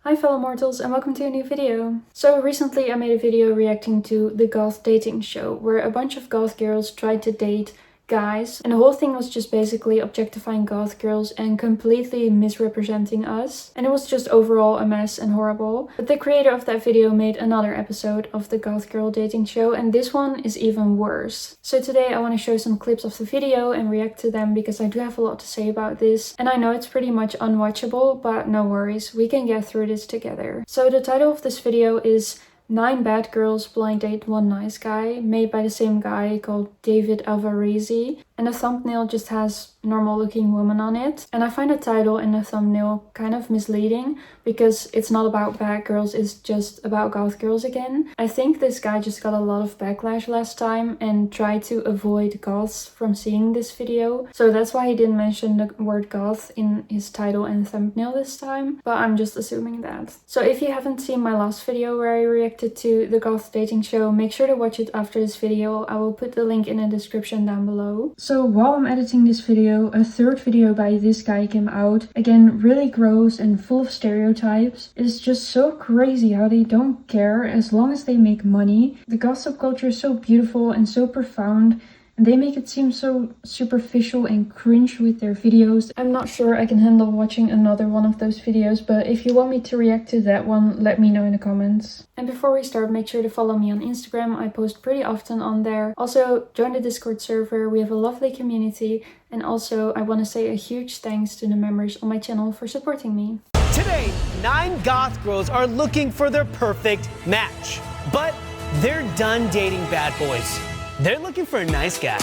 Hi fellow mortals and welcome to a new video. So recently I made a video reacting to the Goth dating show where a bunch of goth girls tried to date guys, and the whole thing was just basically objectifying goth girls and completely misrepresenting us, and it was just overall a mess and horrible. But the creator of that video made another episode of the goth girl dating show, and this one is even worse. So today I want to show some clips of the video and react to them because I do have a lot to say about this, and I know it's pretty much unwatchable, but no worries, we can get through this together. So the title of this video is 9 Bad Girls Blind Date One Nice Guy, made by the same guy called David Alvareeezy, and the thumbnail just has normal looking woman on it. And I find the title and the thumbnail kind of misleading because it's not about bad girls, it's just about goth girls again. I think this guy just got a lot of backlash last time and tried to avoid goths from seeing this video, so that's why he didn't mention the word goth in his title and thumbnail this time, but I'm just assuming that. So if you haven't seen my last video where I reacted to the goth dating show, make sure to watch it after this video. I will put the link in the description down below. So while I'm editing this video, a third video by this guy came out. Again, really gross and full of stereotypes. It's just so crazy how they don't care as long as they make money. The goth subculture is so beautiful and so profound, and they make it seem so superficial and cringe with their videos. I'm not sure I can handle watching another one of those videos, but if you want me to react to that one, let me know in the comments. And before we start, make sure to follow me on Instagram. I post pretty often on there. Also, join the Discord server. We have a lovely community. And also, I want to say a huge thanks to the members on my channel for supporting me. Today, 9 goth girls are looking for their perfect match, but they're done dating bad boys. They're looking for a nice guy.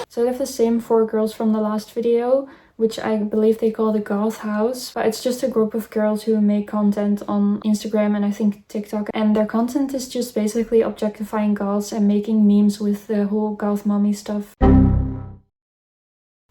So they have the same 4 girls from the last video, which I believe they call the Goth House. But it's just a group of girls who make content on Instagram and I think TikTok. And their content is just basically objectifying goths and making memes with the whole goth mommy stuff.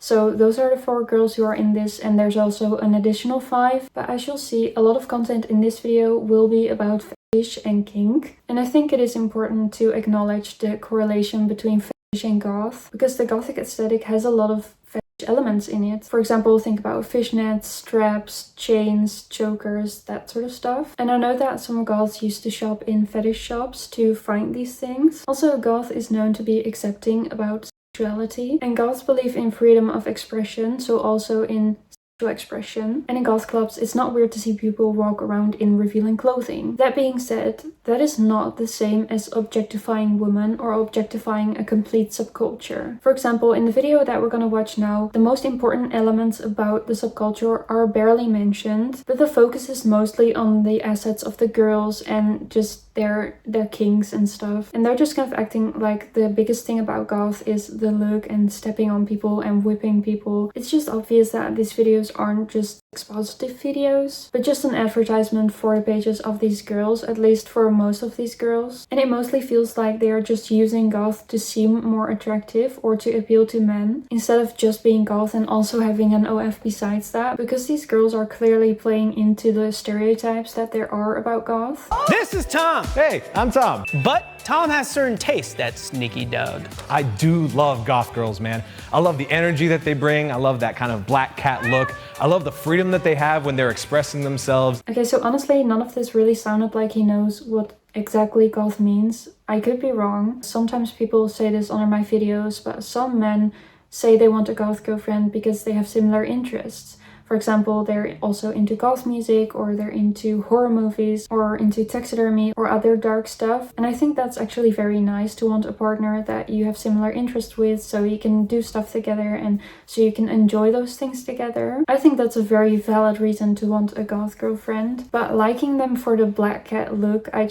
So those are the 4 girls who are in this, and there's also an additional 5. But as you'll see, a lot of content in this video will be about fetish and kink. And I think it is important to acknowledge the correlation between fetish and goth, because the gothic aesthetic has a lot of fetish elements in it. For example, think about fishnets, straps, chains, chokers, that sort of stuff. And I know that some goths used to shop in fetish shops to find these things. Also, goth is known to be accepting about sexuality, and goths believe in freedom of expression, so also in sexual expression. And in goth clubs, it's not weird to see people walk around in revealing clothing. That being said, that is not the same as objectifying women or objectifying a complete subculture. For example, in the video that we're gonna watch now, the most important elements about the subculture are barely mentioned, but the focus is mostly on the assets of the girls and just their kinks and stuff. And they're just kind of acting like the biggest thing about goth is the look and stepping on people and whipping people. It's just obvious that these videos aren't just expositive videos, but just an advertisement for the pages of these girls, at least for most of these girls. And it mostly feels like they are just using goth to seem more attractive or to appeal to men, instead of just being goth and also having an OF besides that, because these girls are clearly playing into the stereotypes that there are about goth. This is Tom. Hey, I'm Tom. But Tom has certain tastes, that sneaky dog. I do love goth girls, man. I love the energy that they bring. I love that kind of black cat look. I love the freedom that they have when they're expressing themselves. Okay, so honestly, none of this really sounded like he knows what exactly goth means. I could be wrong. Sometimes people say this under my videos, but some men say they want a goth girlfriend because they have similar interests. For example, they're also into goth music, or they're into horror movies, or into taxidermy, or other dark stuff. And I think that's actually very nice to want a partner that you have similar interests with, so you can do stuff together and so you can enjoy those things together. I think that's a very valid reason to want a goth girlfriend. But liking them for the black cat look, I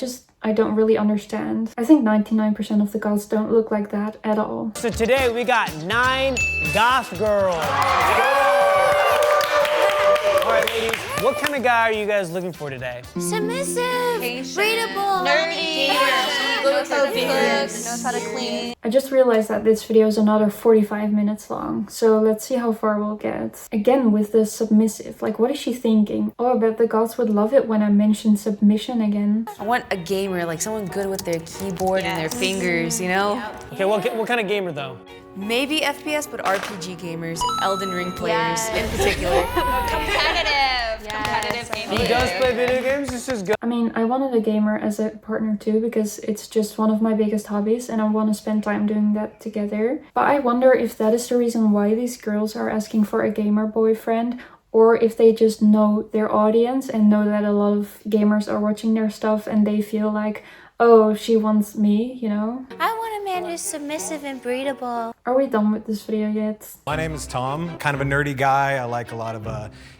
don't really understand. I think 99% of the goths don't look like that at all. So today we got 9 goth girls. Alright ladies, what kind of guy are you guys looking for today? Submissive, readable, nerdy, knows how to clean. I just realized that this video is another 45 minutes long, so let's see how far we'll get. Again with the submissive, like what is she thinking? Oh, I bet the goths would love it when I mention submission again. I want a gamer, like someone good with their keyboard and their fingers, you know? Okay, what kind of gamer though? Maybe FPS, but RPG gamers, Elden Ring players in particular. Competitive gaming. He does play video games, this is good. I mean, I wanted a gamer as a partner too because it's just one of my biggest hobbies and I want to spend time doing that together. But I wonder if that is the reason why these girls are asking for a gamer boyfriend, or if they just know their audience and know that a lot of gamers are watching their stuff and they feel like, oh, she wants me, you know? I want a man who's submissive and breedable. Are we done with this video yet? My name is Tom, kind of a nerdy guy. I like a lot of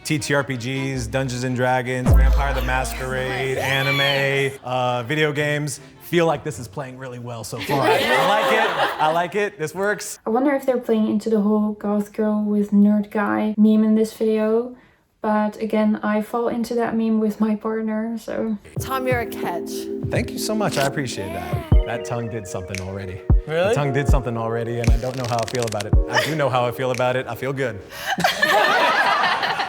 TTRPGs, Dungeons and Dragons, Vampire the Masquerade, anime, video games. Feel like this is playing really well so far. I like it, this works. I wonder if they're playing into the whole goth girl with nerd guy meme in this video. But again, I fall into that meme with my partner, so... Tom, you're a catch. Thank you so much, I appreciate that. That tongue did something already. Really? The tongue did something already, and I don't know how I feel about it. I do know how I feel about it. I feel good.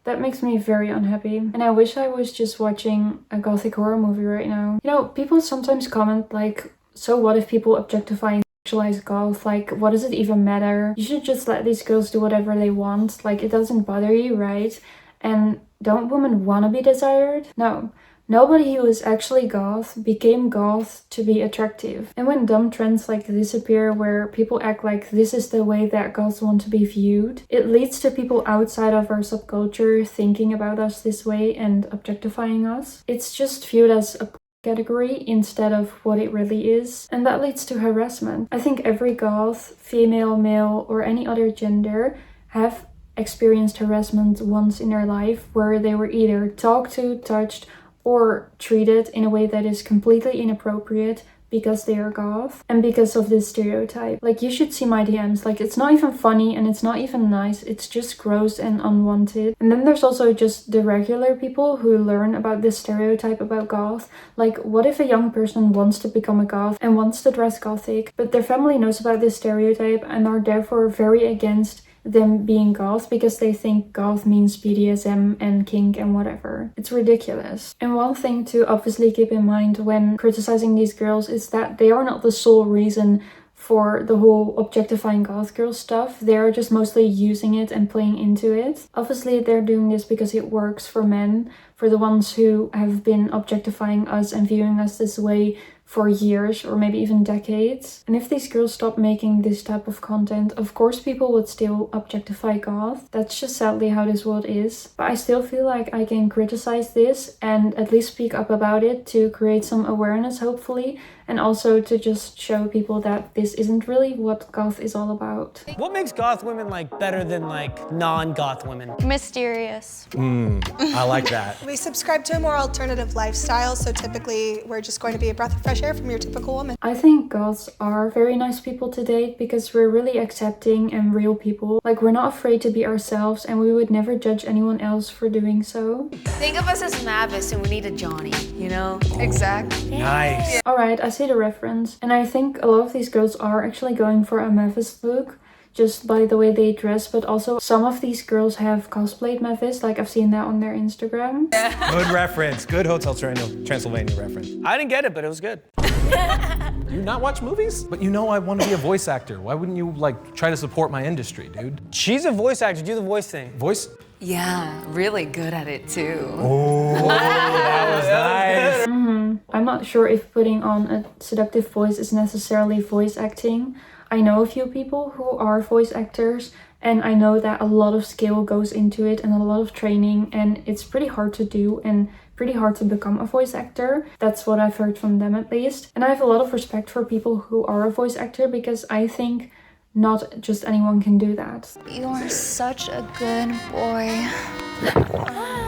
That makes me very unhappy. And I wish I was just watching a gothic horror movie right now. You know, people sometimes comment like, so what if people objectify and sexualize goth? Like, what does it even matter? You should just let these girls do whatever they want. Like, it doesn't bother you, right? And don't women want to be desired? No. Nobody who is actually goth became goth to be attractive. And when dumb trends like this appear where people act like this is the way that goths want to be viewed, it leads to people outside of our subculture thinking about us this way and objectifying us. It's just viewed as a category instead of what it really is, and that leads to harassment. I think every goth, female, male, or any other gender have experienced harassment once in their life where they were either talked to, touched, or treated in a way that is completely inappropriate because they are goth and because of this stereotype. Like, you should see my DMs. Like, it's not even funny and it's not even nice. It's just gross and unwanted. And then there's also just the regular people who learn about this stereotype about goth. Like, what if a young person wants to become a goth and wants to dress gothic, but their family knows about this stereotype and are therefore very against them being goth because they think goth means BDSM and kink and whatever. It's ridiculous. And one thing to obviously keep in mind when criticizing these girls is that they are not the sole reason for the whole objectifying goth girl stuff. They are just mostly using it and playing into it. Obviously they're doing this because it works for men, for the ones who have been objectifying us and viewing us this way for years or maybe even decades. And if these girls stop making this type of content, of course people would still objectify goth. That's just sadly how this world is. But I still feel like I can criticize this and at least speak up about it to create some awareness, hopefully, and also to just show people that this isn't really what goth is all about. What makes goth women like better than like non-goth women? Mysterious. I like that. We subscribe to a more alternative lifestyle, so typically we're just going to be a breath of fresh air from your typical woman. I think goths are very nice people to date because we're really accepting and real people. Like, we're not afraid to be ourselves and we would never judge anyone else for doing so. Think of us as Mavis and we need a Johnny, you know? Exactly. Nice. Alright, I see the reference. And I think a lot of these girls are actually going for a Mavis look, just by the way they dress, but also some of these girls have cosplayed Mavis, like I've seen that on their Instagram. Good reference. Good Hotel Transylvania reference. I didn't get it, but it was good. Do you not watch movies? But you know I want to be a voice actor. Why wouldn't you, like, try to support my industry, dude? She's a voice actor, do the voice thing. Voice? Yeah, really good at it too. Oh, that was nice. I'm not sure if putting on a seductive voice is necessarily voice acting. I know a few people who are voice actors, and I know that a lot of skill goes into it and a lot of training, and it's pretty hard to do and pretty hard to become a voice actor. That's what I've heard from them at least. And I have a lot of respect for people who are a voice actor because I think not just anyone can do that. You are such a good boy.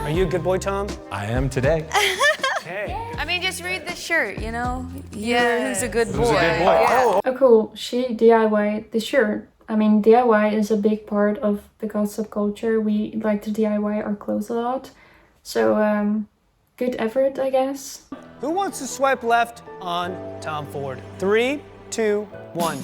Are you a good boy, Tom? I am today. Hey. I mean, just read the shirt, you know? Yeah, who's a good boy. Who's a good boy? Yeah. Oh cool, she DIY'd the shirt. I mean, DIY is a big part of the goth subculture. We like to DIY our clothes a lot. So, good effort, I guess. Who wants to swipe left on Tom Ford? 3, 2, 1.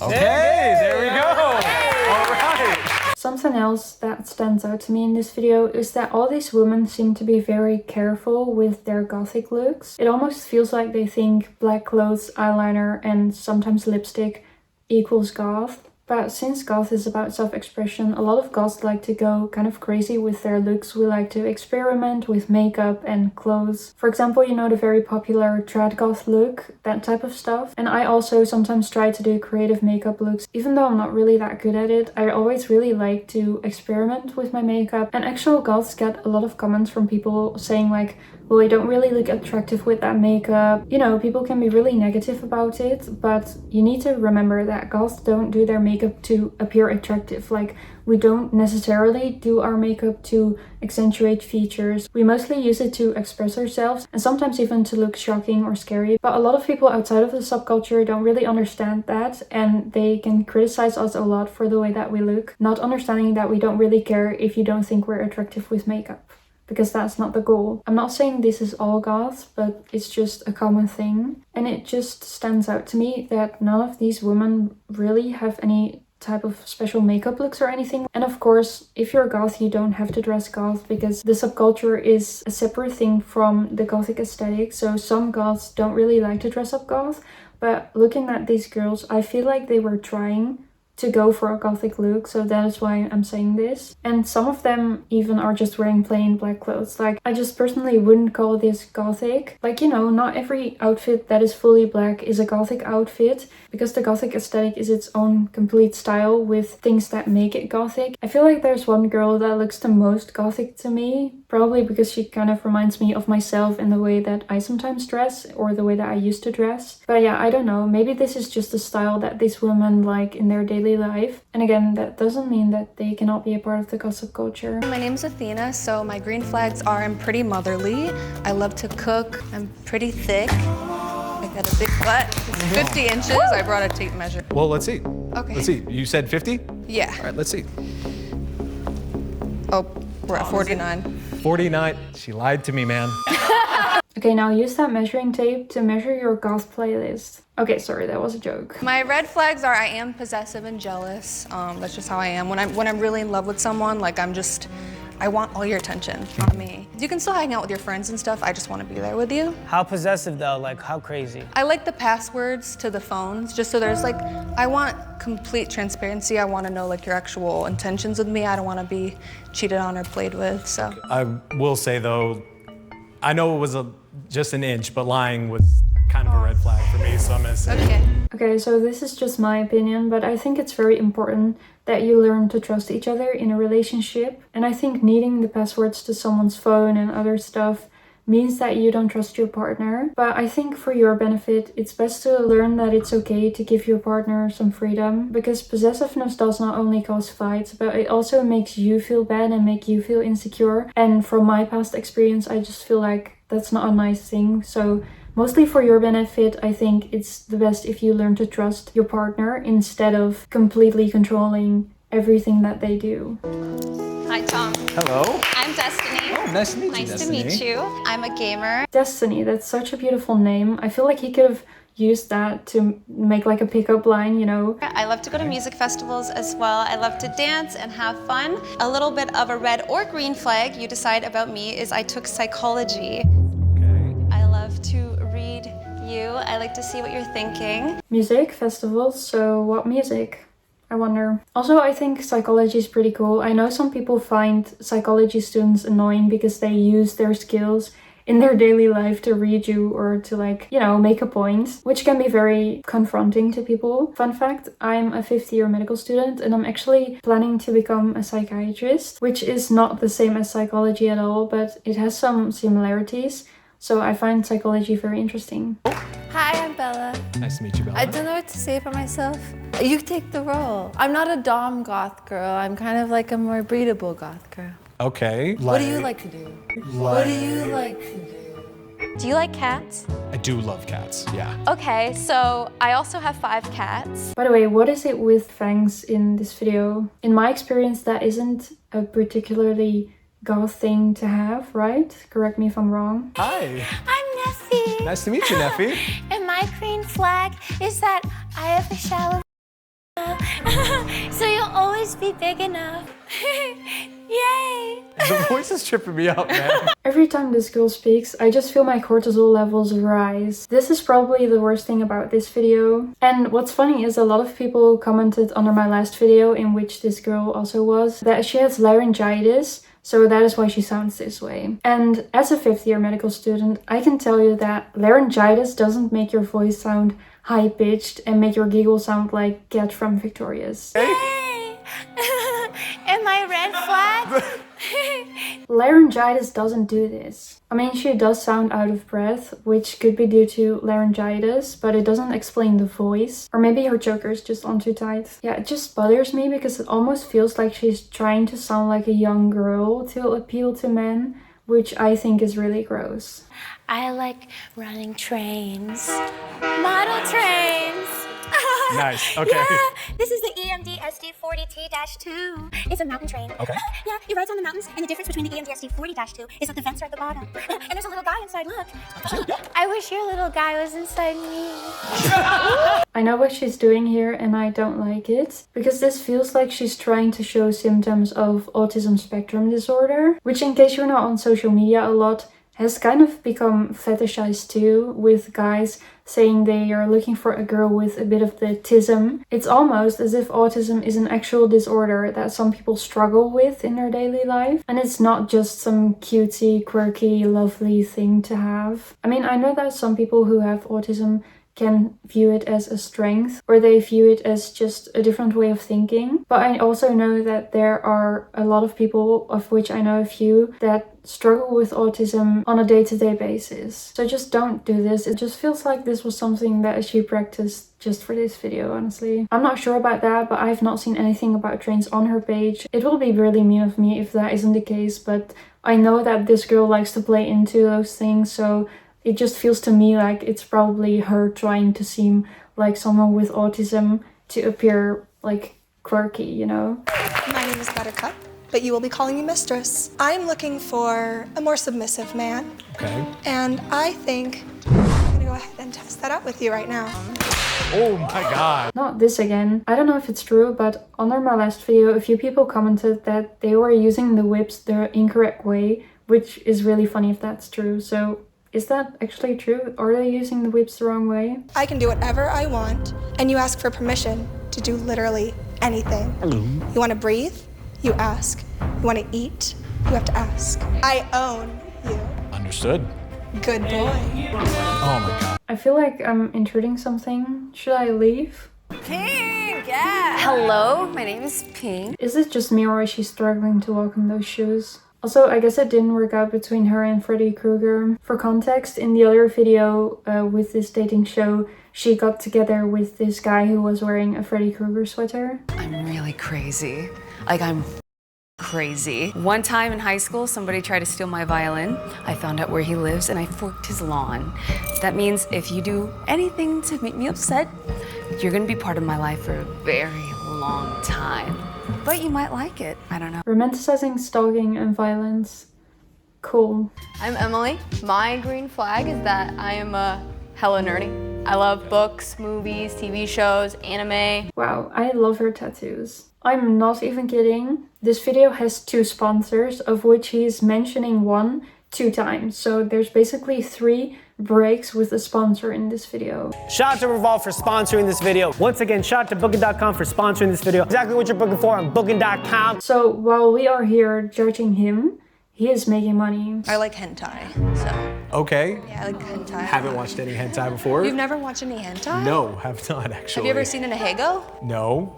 Okay, there we go. All right. Something else that stands out to me in this video is that all these women seem to be very careful with their gothic looks. It almost feels like they think black clothes, eyeliner, and sometimes lipstick equals goth. But since goth is about self-expression, a lot of goths like to go kind of crazy with their looks. We like to experiment with makeup and clothes. For example, you know, the very popular trad goth look, that type of stuff. And I also sometimes try to do creative makeup looks. Even though I'm not really that good at it, I always really like to experiment with my makeup. And actual goths get a lot of comments from people saying like, well, you don't really look attractive with that makeup. You know, people can be really negative about it, but you need to remember that goths don't do their makeup to appear attractive. Like, we don't necessarily do our makeup to accentuate features. We mostly use it to express ourselves and sometimes even to look shocking or scary. But a lot of people outside of the subculture don't really understand that, and they can criticize us a lot for the way that we look, not understanding that we don't really care if you don't think we're attractive with makeup. Because that's not the goal. I'm not saying this is all goths, but it's just a common thing. And it just stands out to me that none of these women really have any type of special makeup looks or anything. And of course, if you're goth, you don't have to dress goth because the subculture is a separate thing from the gothic aesthetic. So some goths don't really like to dress up goth, but looking at these girls, I feel like they were trying to go for a gothic look, so that is why I'm saying this. And some of them even are just wearing plain black clothes. Like, I just personally wouldn't call this gothic. Like, you know, not every outfit that is fully black is a gothic outfit, because the gothic aesthetic is its own complete style with things that make it gothic. I feel like there's one girl that looks the most gothic to me, probably because she kind of reminds me of myself in the way that I sometimes dress, or the way that I used to dress. But yeah, I don't know, maybe this is just the style that these women like in their daily life. And again, that doesn't mean that they cannot be a part of the gossip culture. My name's Athena, so my green flags are I'm pretty motherly, I love to cook, I'm pretty thick, I got a big butt, it's 50 inches, I brought a tape measure. Well, let's see. Okay. Let's see. You said 50? Yeah. All right, let's see. Oh, we're at 49. 49. She lied to me, man. Okay, now use that measuring tape to measure your goth playlist. Okay, sorry, that was a joke. My red flags are I am possessive and jealous. That's just how I am. When I'm really in love with someone, like I want all your attention on me. You can still hang out with your friends and stuff, I just want to be there with you. How possessive though? Like how crazy? I like the passwords to the phones, just so there's like, I want complete transparency. I want to know like your actual intentions with me. I don't want to be cheated on or played with, so. I will say though, I know it was just an inch, but lying was kind of a red flag for me, so I'm gonna say. Okay. Okay, so this is just my opinion, but I think it's very important that you learn to trust each other in a relationship. And I think needing the passwords to someone's phone and other stuff means that you don't trust your partner. But I think for your benefit, it's best to learn that it's okay to give your partner some freedom, because possessiveness does not only cause fights, but it also makes you feel bad and make you feel insecure. And from my past experience, I just feel like that's not a nice thing. So mostly for your benefit, I think it's the best if you learn to trust your partner instead of completely controlling everything that they do. Hi, Tom. Hello. I'm Destiny. Oh, nice to meet you, Nice Destiny. to meet you. I'm a gamer. Destiny, that's such a beautiful name. I feel like he could have used that to make like a pickup line, you know? I love to go to music festivals as well. I love to dance and have fun. A little bit of a red or green flag you decide about me is I took psychology. Okay. I love to read you. I like to see what you're thinking. Music festivals, so what music? I wonder. Also, I think psychology is pretty cool. I know some people find psychology students annoying because they use their skills in their daily life to read you or to like, you know, make a point, which can be very confronting to people. Fun fact, I'm a 5th year medical student and I'm actually planning to become a psychiatrist, which is not the same as psychology at all, but it has some similarities. So I find psychology very interesting. Hi, I'm Bella. Nice to meet you, Bella. I don't know what to say for myself. You take the role. I'm not a dom goth girl. I'm kind of like a more breedable goth girl. Okay. What do you like to do? What do you like to do? Do you like cats? I do love cats, yeah. Okay, so I also have 5 cats. By the way, what is it with fangs in this video? In my experience, that isn't a particularly goth thing to have, right? Correct me if I'm wrong. Hi. I'm Neffy. Nice to meet you, Neffy. And my green flag is that I have a shallow so you'll always be big enough. Yay! The voice is tripping me out, man. Every time this girl speaks, I just feel my cortisol levels rise. This is probably the worst thing about this video. And what's funny is a lot of people commented under my last video, in which this girl also was, that she has laryngitis, so that is why she sounds this way. And as a 5th year medical student, I can tell you that laryngitis doesn't make your voice sound high-pitched and make your giggle sound like Cat from Victorious. Yay! Am I red flag? Laryngitis doesn't do this. I mean, she does sound out of breath, which could be due to laryngitis, but it doesn't explain the voice. Or maybe her choker is just on too tight. Yeah, it just bothers me because it almost feels like she's trying to sound like a young girl to appeal to men, which I think is really gross. I like running trains. Model trains. Nice, okay. Yeah, this is the EMD SD40T-2. It's a mountain train. Okay. Yeah, it rides on the mountains, and the difference between the EMD SD40-2 is that the vents are at the bottom. And there's a little guy inside, look. I wish your little guy was inside me. I know what she's doing here and I don't like it, because this feels like she's trying to show symptoms of autism spectrum disorder, which, in case you're not on social media a lot, has kind of become fetishized too, with guys saying they are looking for a girl with a bit of the tism. It's almost as if autism is an actual disorder that some people struggle with in their daily life, and it's not just some cutesy, quirky, lovely thing to have. I mean, I know that some people who have autism can view it as a strength, or they view it as just a different way of thinking. But I also know that there are a lot of people, of which I know a few, that struggle with autism on a day-to-day basis. So just don't do this. It just feels like this was something that she practiced just for this video, honestly. I'm not sure about that, but I have not seen anything about trains on her page. It will be really mean of me if that isn't the case, but I know that this girl likes to play into those things, so it just feels to me like it's probably her trying to seem like someone with autism to appear like quirky, you know? My name is Buttercup, but you will be calling me Mistress. I'm looking for a more submissive man. Okay. And I think I'm gonna go ahead and test that out with you right now. Oh my god. Not this again. I don't know if it's true, but under my last video, a few people commented that they were using the whips the incorrect way, which is really funny if that's true. So is that actually true? Are they using the whips the wrong way? I can do whatever I want, and you ask for permission to do literally anything. You want to breathe? You ask. You want to eat? You have to ask. I own you. Understood. Good boy. Oh my god. I feel like I'm intruding something. Should I leave? Pink, yeah. Hello, my name is Pink. Is it just me or is she struggling to walk in those shoes? Also, I guess it didn't work out between her and Freddy Krueger. For context, in the other video with this dating show, she got together with this guy who was wearing a Freddy Krueger sweater. I'm really crazy. Like, I'm crazy. One time in high school, somebody tried to steal my violin. I found out where he lives and I forked his lawn. That means if you do anything to make me upset, you're gonna be part of my life for a very long time. But you might like it, I don't know. Romanticizing stalking and violence. Cool. I'm Emily. My green flag is that I am hella nerdy. I love books, movies, TV shows, anime. Wow, I love her tattoos. I'm not even kidding. This video has 2 sponsors, of which he's mentioning one 2 times. So there's basically 3 breaks with a sponsor in this video. Shout out to Revolve for sponsoring this video. Once again, shout out to Booking.com for sponsoring this video. Exactly what you're booking for on Booking.com. So while we are here judging him, he is making money. I like hentai, so. Okay. Yeah, I like hentai. Haven't watched any hentai before. You've never watched any hentai? No, have not actually. Have you ever seen an ahego? No.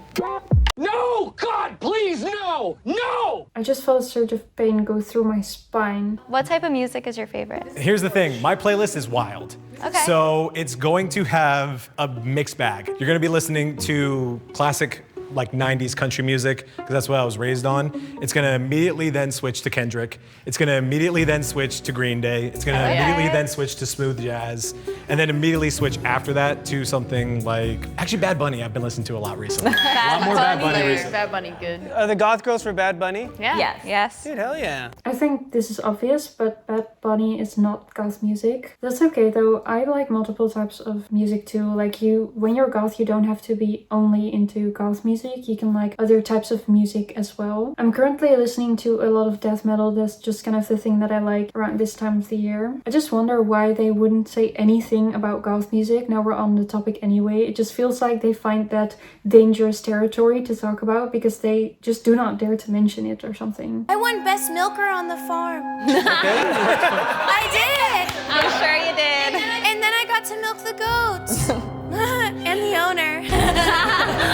No! God, please, no! No! I just felt a surge of pain go through my spine. What type of music is your favorite? Here's the thing, my playlist is wild. Okay. So it's going to have a mixed bag. You're gonna be listening to classic like 90s country music, because that's what I was raised on. It's gonna immediately then switch to Kendrick. It's gonna immediately then switch to Green Day. It's gonna immediately then switch to smooth jazz. And then immediately switch after that to something like, actually Bad Bunny I've been listening to a lot recently. A lot more Bad Bunny recently. Bad Bunny, good. Are the goth girls for Bad Bunny? Yeah. Yes. Dude, hell yeah. I think this is obvious, but Bad Bunny is not goth music. That's okay though. I like multiple types of music too. Like when you're goth, you don't have to be only into goth music. music, you can like other types of music as well. I'm currently listening to a lot of death metal. That's just kind of the thing that I like around this time of the year. I just wonder why they wouldn't say anything about goth music. Now we're on the topic anyway. It just feels like they find that dangerous territory to talk about because they just do not dare to mention it or something. I won Best Milker on the farm. I did! I'm sure you did. And then I got to milk the goats. And the owner.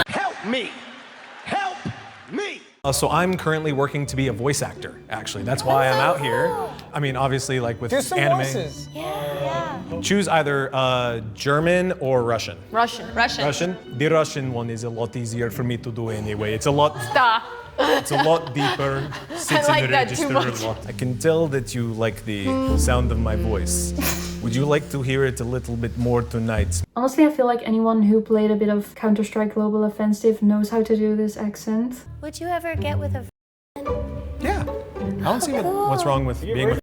Help me! Help me! So I'm currently working to be a voice actor, actually. That's why I'm out here. I mean, obviously, like with Do some anime. voices. Yeah. Choose either German or Russian. Russian. Russian? The Russian one is a lot easier for me to do anyway. It's a lot Stop. It's a lot deeper, sits like in the that register too much. a lot. I can tell that you like the sound of my voice. Would you like to hear it a little bit more tonight? Honestly, I feel like anyone who played a bit of Counter-Strike Global Offensive knows how to do this accent. Would you ever get with a Yeah. I don't see what's wrong with being with.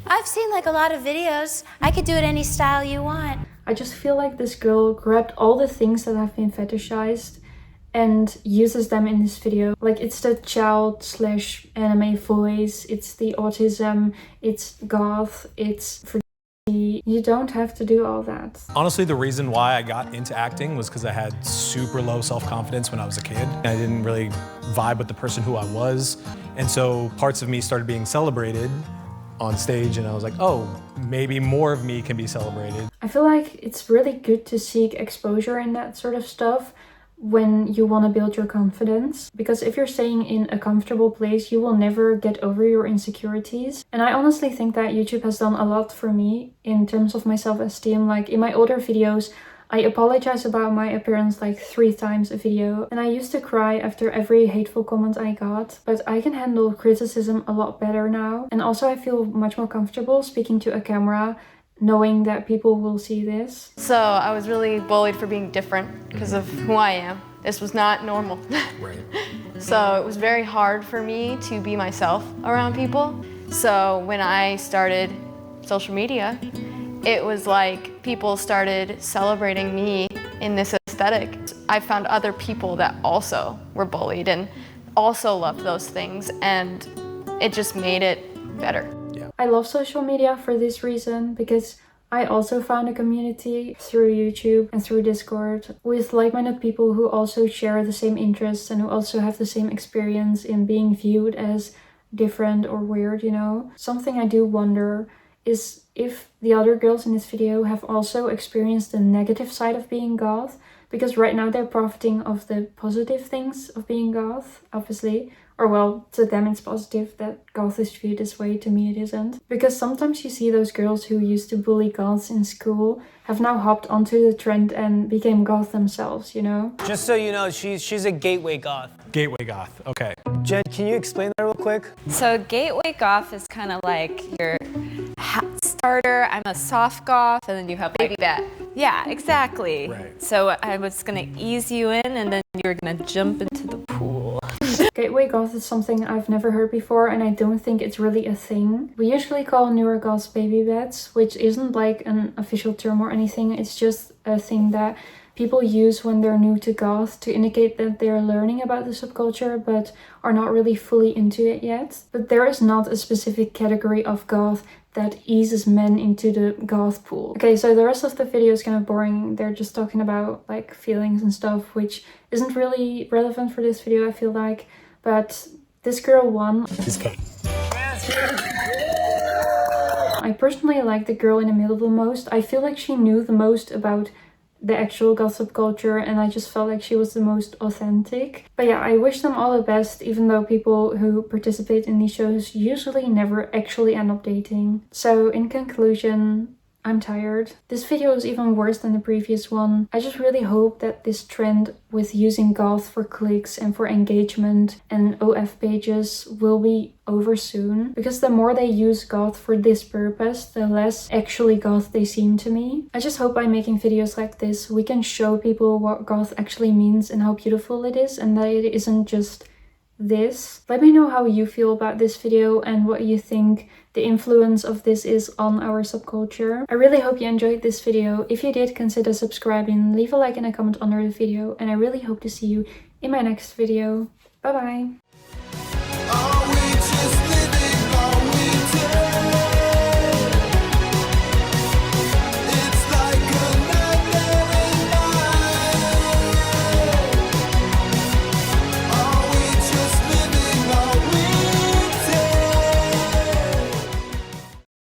I've seen like a lot of videos. I could do it any style you want. I just feel like this girl grabbed all the things that have been fetishized and uses them in this video. Like, it's the child/anime voice, it's the autism, it's goth, it's fragility. You don't have to do all that. Honestly, the reason why I got into acting was because I had super low self-confidence when I was a kid. I didn't really vibe with the person who I was. And so parts of me started being celebrated on stage, and I was like, oh, maybe more of me can be celebrated. I feel like it's really good to seek exposure in that sort of stuff when you want to build your confidence, because if you're staying in a comfortable place, you will never get over your insecurities. And I honestly think that YouTube has done a lot for me in terms of my self-esteem. Like, in my older videos, I apologize about my appearance like 3 times a video, and I used to cry after every hateful comment I got, but I can handle criticism a lot better now. And also I feel much more comfortable speaking to a camera, knowing that people will see this. So I was really bullied for being different because of who I am. This was not normal. Right. So it was very hard for me to be myself around people. So when I started social media, it was like people started celebrating me in this aesthetic. I found other people that also were bullied and also loved those things, and it just made it better. I love social media for this reason, because I also found a community through YouTube and through Discord with like-minded people who also share the same interests and who also have the same experience in being viewed as different or weird, you know? Something I do wonder is if the other girls in this video have also experienced the negative side of being goth, because right now they're profiting of the positive things of being goth, obviously. Or well, to them it's positive that goth is viewed this way, to me it isn't. Because sometimes you see those girls who used to bully goths in school have now hopped onto the trend and became goth themselves, you know? Just so you know, she's a gateway goth. Gateway goth, okay. Jen, can you explain that real quick? So gateway goth is kind of like your starter. I'm a soft goth, and then you have Baby bat. Yeah, exactly. Right. So I was gonna ease you in, and then you were gonna jump into the pool. Gateway goth is something I've never heard before, and I don't think it's really a thing. We usually call newer goths baby bats, which isn't like an official term or anything. It's just a thing that people use when they're new to goth to indicate that they're learning about the subculture but are not really fully into it yet. But there is not a specific category of goth that eases men into the goth pool. Okay, so the rest of the video is kind of boring. They're just talking about like feelings and stuff, which isn't really relevant for this video, I feel like. But this girl won. I personally like the girl in the middle the most. I feel like she knew the most about the actual goth subculture, and I just felt like she was the most authentic. But yeah, I wish them all the best, even though people who participate in these shows usually never actually end up dating. So in conclusion, I'm tired. This video is even worse than the previous one. I just really hope that this trend with using goth for clicks and for engagement and OF pages will be over soon, because the more they use goth for this purpose, the less actually goth they seem to me. I just hope by making videos like this, we can show people what goth actually means and how beautiful it is, and that it isn't just this. Let me know how you feel about this video and what you think the influence of this is on our subculture. I really hope you enjoyed this video. If you did, consider subscribing, leave a like and a comment under the video, and I really hope to see you in my next video. Bye bye!